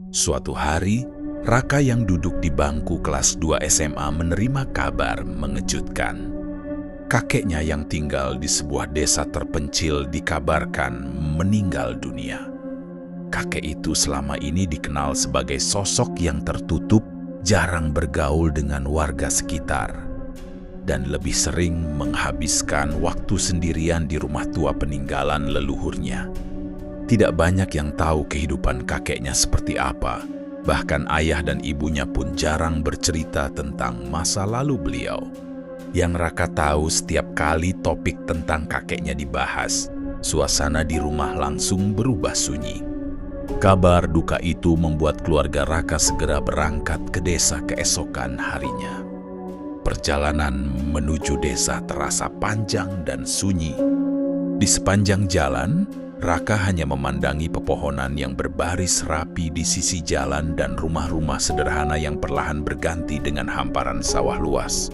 Suatu hari, Raka yang duduk di bangku kelas 2 SMA menerima kabar mengejutkan. Kakeknya yang tinggal di sebuah desa terpencil dikabarkan meninggal dunia. Kakek itu selama ini dikenal sebagai sosok yang tertutup, jarang bergaul dengan warga sekitar, dan lebih sering menghabiskan waktu sendirian di rumah tua peninggalan leluhurnya. Tidak banyak yang tahu kehidupan kakeknya seperti apa, bahkan ayah dan ibunya pun jarang bercerita tentang masa lalu beliau. Yang Raka tahu, setiap kali topik tentang kakeknya dibahas, suasana di rumah langsung berubah sunyi. Kabar duka itu membuat keluarga Raka segera berangkat ke desa keesokan harinya. Perjalanan menuju desa terasa panjang dan sunyi. Di sepanjang jalan, Raka hanya memandangi pepohonan yang berbaris rapi di sisi jalan dan rumah-rumah sederhana yang perlahan berganti dengan hamparan sawah luas.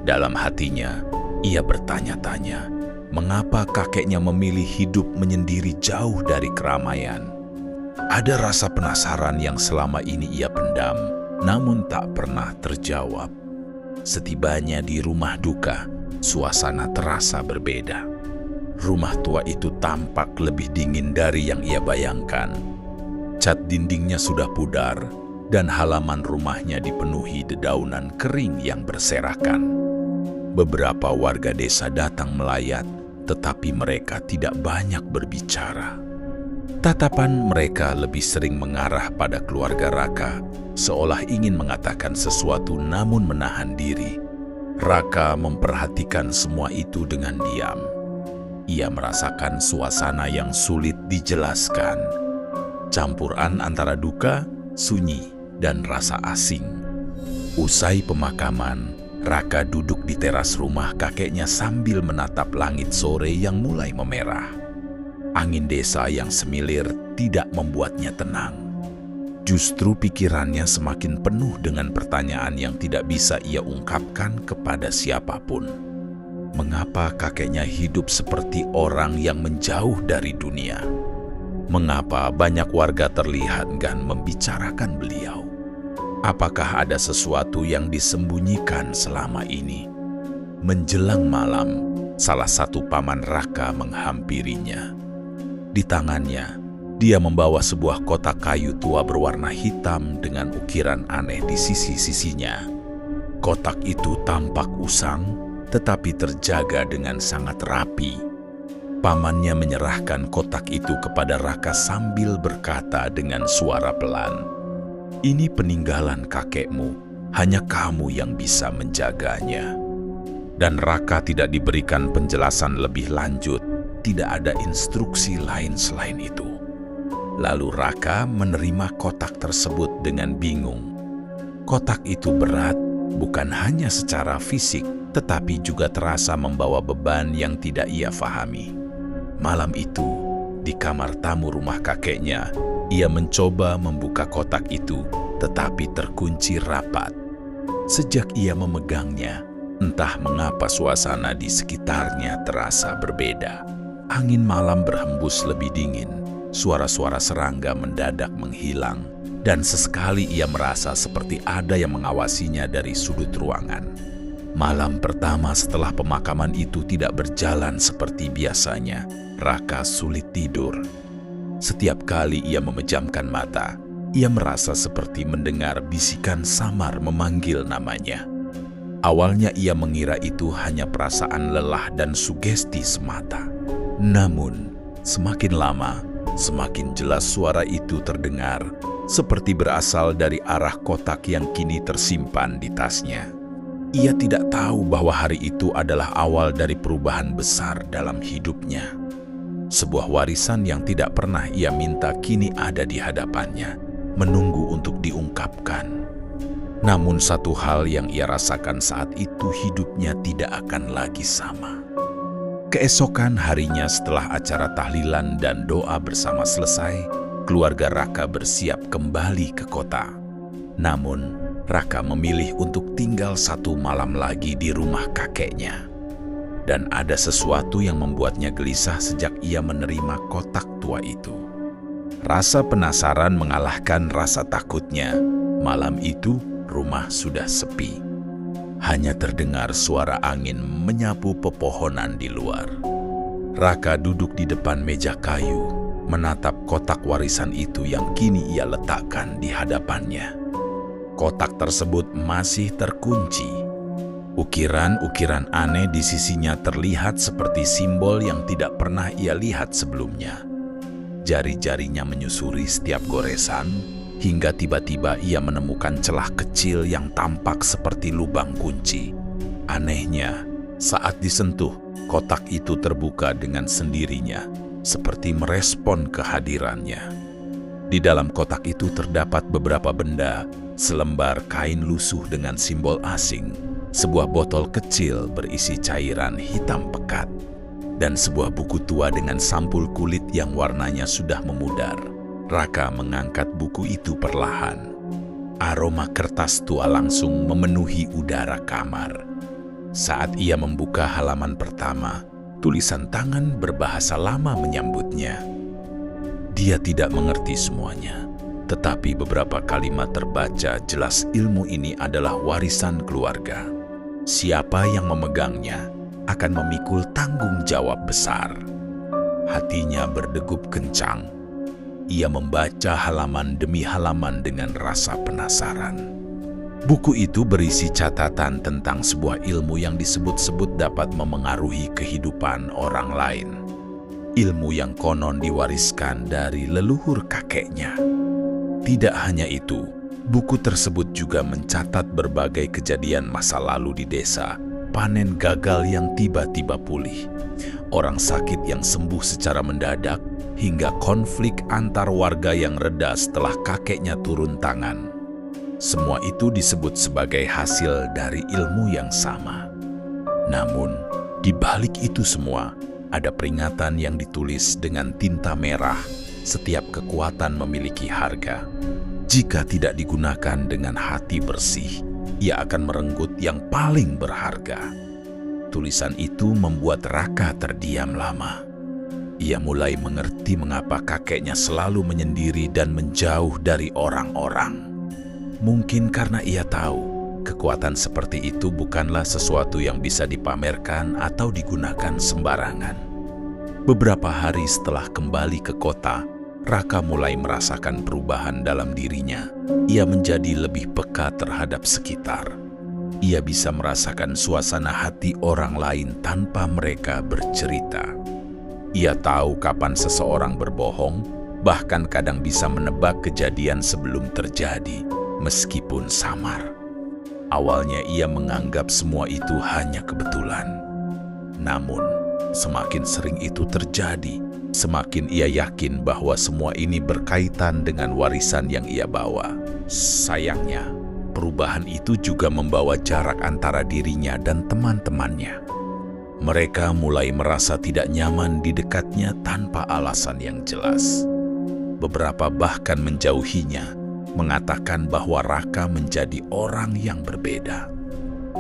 Dalam hatinya, ia bertanya-tanya, mengapa kakeknya memilih hidup menyendiri jauh dari keramaian. Ada rasa penasaran yang selama ini ia pendam, namun tak pernah terjawab. Setibanya di rumah duka, suasana terasa berbeda. Rumah tua itu tampak lebih dingin dari yang ia bayangkan. Cat dindingnya sudah pudar, dan halaman rumahnya dipenuhi dedaunan kering yang berserakan. Beberapa warga desa datang melayat, tetapi mereka tidak banyak berbicara. Tatapan mereka lebih sering mengarah pada keluarga Raka, seolah ingin mengatakan sesuatu namun menahan diri. Raka memperhatikan semua itu dengan diam. Ia merasakan suasana yang sulit dijelaskan. Campuran antara duka, sunyi, dan rasa asing. Usai pemakaman, Raka duduk di teras rumah kakeknya sambil menatap langit sore yang mulai memerah. Angin desa yang semilir tidak membuatnya tenang. Justru pikirannya semakin penuh dengan pertanyaan yang tidak bisa ia ungkapkan kepada siapapun. Mengapa kakeknya hidup seperti orang yang menjauh dari dunia? Mengapa banyak warga terlihat enggan membicarakan beliau? Apakah ada sesuatu yang disembunyikan selama ini? Menjelang malam, salah satu paman Raka menghampirinya. Di tangannya, dia membawa sebuah kotak kayu tua berwarna hitam dengan ukiran aneh di sisi-sisinya. Kotak itu tampak usang, tetapi terjaga dengan sangat rapi. Pamannya menyerahkan kotak itu kepada Raka sambil berkata dengan suara pelan, "Ini peninggalan kakekmu, hanya kamu yang bisa menjaganya." Dan Raka tidak diberikan penjelasan lebih lanjut, tidak ada instruksi lain selain itu. Lalu Raka menerima kotak tersebut dengan bingung. Kotak itu berat, bukan hanya secara fisik, tetapi juga terasa membawa beban yang tidak ia fahami. Malam itu, di kamar tamu rumah kakeknya, ia mencoba membuka kotak itu, tetapi terkunci rapat. Sejak ia memegangnya, entah mengapa suasana di sekitarnya terasa berbeda. Angin malam berhembus lebih dingin, suara-suara serangga mendadak menghilang, dan sesekali ia merasa seperti ada yang mengawasinya dari sudut ruangan. Malam pertama setelah pemakaman itu tidak berjalan seperti biasanya. Raka sulit tidur. Setiap kali ia memejamkan mata, ia merasa seperti mendengar bisikan samar memanggil namanya. Awalnya ia mengira itu hanya perasaan lelah dan sugesti semata. Namun, semakin lama, semakin jelas suara itu terdengar, seperti berasal dari arah kotak yang kini tersimpan di tasnya. Ia tidak tahu bahwa hari itu adalah awal dari perubahan besar dalam hidupnya. Sebuah warisan yang tidak pernah ia minta kini ada di hadapannya, menunggu untuk diungkapkan. Namun satu hal yang ia rasakan saat itu, hidupnya tidak akan lagi sama. Keesokan harinya setelah acara tahlilan dan doa bersama selesai, keluarga Raka bersiap kembali ke kota. Namun, Raka memilih untuk tinggal satu malam lagi di rumah kakeknya. Dan ada sesuatu yang membuatnya gelisah sejak ia menerima kotak tua itu. Rasa penasaran mengalahkan rasa takutnya. Malam itu, rumah sudah sepi. Hanya terdengar suara angin menyapu pepohonan di luar. Raka duduk di depan meja kayu, menatap kotak warisan itu yang kini ia letakkan di hadapannya. Kotak tersebut masih terkunci. Ukiran-ukiran aneh di sisinya terlihat seperti simbol yang tidak pernah ia lihat sebelumnya. Jari-jarinya menyusuri setiap goresan, hingga tiba-tiba ia menemukan celah kecil yang tampak seperti lubang kunci. Anehnya, saat disentuh, kotak itu terbuka dengan sendirinya, seperti merespon kehadirannya. Di dalam kotak itu terdapat beberapa benda, selembar kain lusuh dengan simbol asing, sebuah botol kecil berisi cairan hitam pekat, dan sebuah buku tua dengan sampul kulit yang warnanya sudah memudar. Raka mengangkat buku itu perlahan. Aroma kertas tua langsung memenuhi udara kamar. Saat ia membuka halaman pertama, tulisan tangan berbahasa lama menyambutnya. Dia tidak mengerti semuanya, tetapi beberapa kalimat terbaca jelas ilmu ini adalah warisan keluarga. Siapa yang memegangnya akan memikul tanggung jawab besar. Hatinya berdegup kencang. Ia membaca halaman demi halaman dengan rasa penasaran. Buku itu berisi catatan tentang sebuah ilmu yang disebut-sebut dapat memengaruhi kehidupan orang lain. Ilmu yang konon diwariskan dari leluhur kakeknya. Tidak hanya itu, buku tersebut juga mencatat berbagai kejadian masa lalu di desa, panen gagal yang tiba-tiba pulih, orang sakit yang sembuh secara mendadak, hingga konflik antar warga yang reda setelah kakeknya turun tangan. Semua itu disebut sebagai hasil dari ilmu yang sama. Namun, di balik itu semua, ada peringatan yang ditulis dengan tinta merah. Setiap kekuatan memiliki harga. Jika tidak digunakan dengan hati bersih, ia akan merenggut yang paling berharga. Tulisan itu membuat Raka terdiam lama. Ia mulai mengerti mengapa kakeknya selalu menyendiri dan menjauh dari orang-orang. Mungkin karena ia tahu kekuatan seperti itu bukanlah sesuatu yang bisa dipamerkan atau digunakan sembarangan. Beberapa hari setelah kembali ke kota, Raka mulai merasakan perubahan dalam dirinya. Ia menjadi lebih peka terhadap sekitar. Ia bisa merasakan suasana hati orang lain tanpa mereka bercerita. Ia tahu kapan seseorang berbohong, bahkan kadang bisa menebak kejadian sebelum terjadi, meskipun samar. Awalnya ia menganggap semua itu hanya kebetulan. Namun, semakin sering itu terjadi, semakin ia yakin bahwa semua ini berkaitan dengan warisan yang ia bawa. Sayangnya, perubahan itu juga membawa jarak antara dirinya dan teman-temannya. Mereka mulai merasa tidak nyaman di dekatnya tanpa alasan yang jelas. Beberapa bahkan menjauhinya, mengatakan bahwa Raka menjadi orang yang berbeda.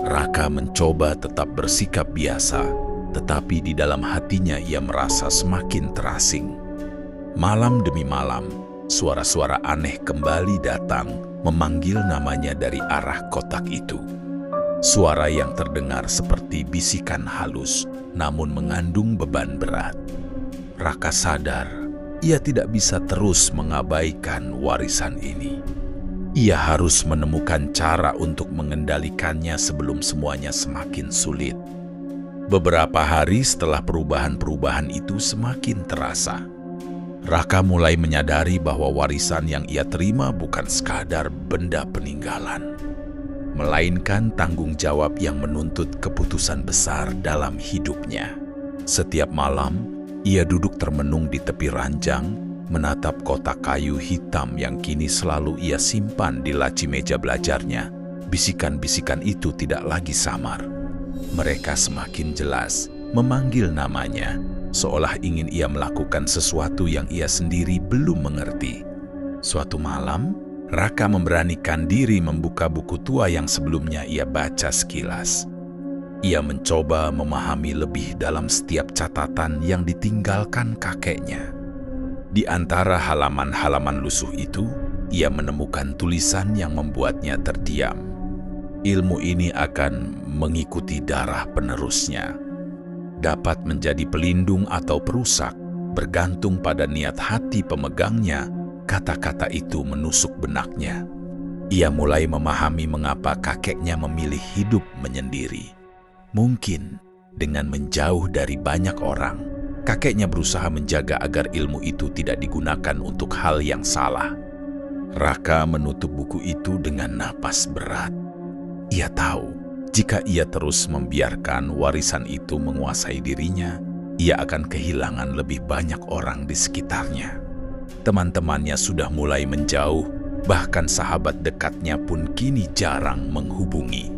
Raka mencoba tetap bersikap biasa, tetapi di dalam hatinya ia merasa semakin terasing. Malam demi malam, suara-suara aneh kembali datang, memanggil namanya dari arah kotak itu. Suara yang terdengar seperti bisikan halus, namun mengandung beban berat. Raka sadar, ia tidak bisa terus mengabaikan warisan ini. Ia harus menemukan cara untuk mengendalikannya sebelum semuanya semakin sulit. Beberapa hari setelah perubahan-perubahan itu semakin terasa, Raka mulai menyadari bahwa warisan yang ia terima bukan sekadar benda peninggalan, melainkan tanggung jawab yang menuntut keputusan besar dalam hidupnya. Setiap malam, ia duduk termenung di tepi ranjang, menatap kotak kayu hitam yang kini selalu ia simpan di laci meja belajarnya. Bisikan-bisikan itu tidak lagi samar. Mereka semakin jelas, memanggil namanya, seolah ingin ia melakukan sesuatu yang ia sendiri belum mengerti. Suatu malam, Raka memberanikan diri membuka buku tua yang sebelumnya ia baca sekilas. Ia mencoba memahami lebih dalam setiap catatan yang ditinggalkan kakeknya. Di antara halaman-halaman lusuh itu, ia menemukan tulisan yang membuatnya terdiam. Ilmu ini akan mengikuti darah penerusnya. Dapat menjadi pelindung atau perusak, bergantung pada niat hati pemegangnya. Kata-kata itu menusuk benaknya. Ia mulai memahami mengapa kakeknya memilih hidup menyendiri. Mungkin dengan menjauh dari banyak orang, kakeknya berusaha menjaga agar ilmu itu tidak digunakan untuk hal yang salah. Raka menutup buku itu dengan napas berat. Ia tahu, jika ia terus membiarkan warisan itu menguasai dirinya, ia akan kehilangan lebih banyak orang di sekitarnya. Teman-temannya sudah mulai menjauh, bahkan sahabat dekatnya pun kini jarang menghubungi.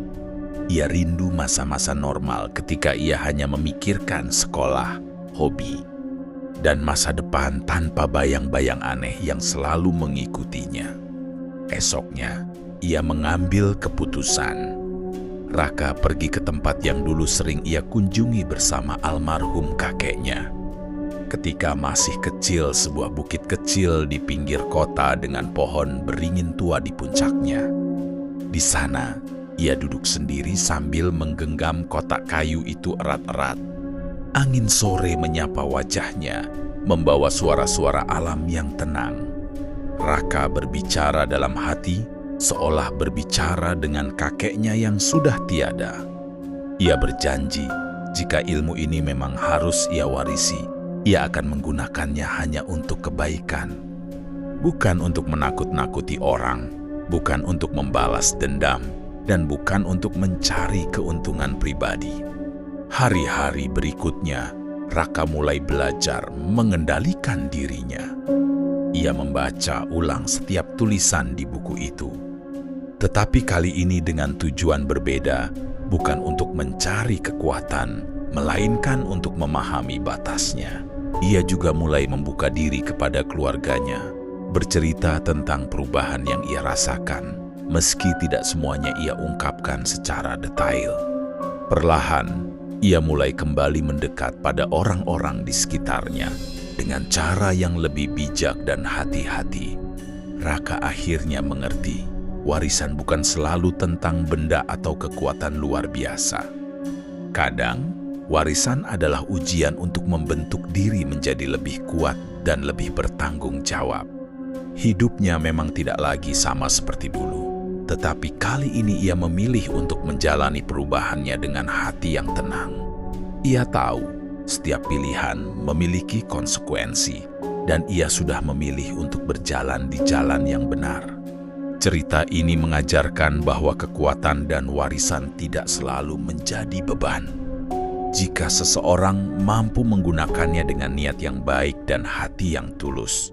Ia rindu masa-masa normal ketika ia hanya memikirkan sekolah, hobi, dan masa depan tanpa bayang-bayang aneh yang selalu mengikutinya. Esoknya, ia mengambil keputusan. Raka pergi ke tempat yang dulu sering ia kunjungi bersama almarhum kakeknya. Ketika masih kecil, sebuah bukit kecil di pinggir kota dengan pohon beringin tua di puncaknya. Di sana, ia duduk sendiri sambil menggenggam kotak kayu itu erat-erat. Angin sore menyapa wajahnya, membawa suara-suara alam yang tenang. Raka berbicara dalam hati, seolah berbicara dengan kakeknya yang sudah tiada. Ia berjanji, jika ilmu ini memang harus ia warisi, ia akan menggunakannya hanya untuk kebaikan. Bukan untuk menakut-nakuti orang, bukan untuk membalas dendam, dan bukan untuk mencari keuntungan pribadi. Hari-hari berikutnya, Raka mulai belajar mengendalikan dirinya. Ia membaca ulang setiap tulisan di buku itu. Tetapi kali ini dengan tujuan berbeda, bukan untuk mencari kekuatan, melainkan untuk memahami batasnya. Ia juga mulai membuka diri kepada keluarganya, bercerita tentang perubahan yang ia rasakan, meski tidak semuanya ia ungkapkan secara detail. Perlahan, ia mulai kembali mendekat pada orang-orang di sekitarnya dengan cara yang lebih bijak dan hati-hati. Raka akhirnya mengerti, warisan bukan selalu tentang benda atau kekuatan luar biasa. Kadang, warisan adalah ujian untuk membentuk diri menjadi lebih kuat dan lebih bertanggung jawab. Hidupnya memang tidak lagi sama seperti dulu, tetapi kali ini ia memilih untuk menjalani perubahannya dengan hati yang tenang. Ia tahu setiap pilihan memiliki konsekuensi, dan ia sudah memilih untuk berjalan di jalan yang benar. Cerita ini mengajarkan bahwa kekuatan dan warisan tidak selalu menjadi beban. Jika seseorang mampu menggunakannya dengan niat yang baik dan hati yang tulus,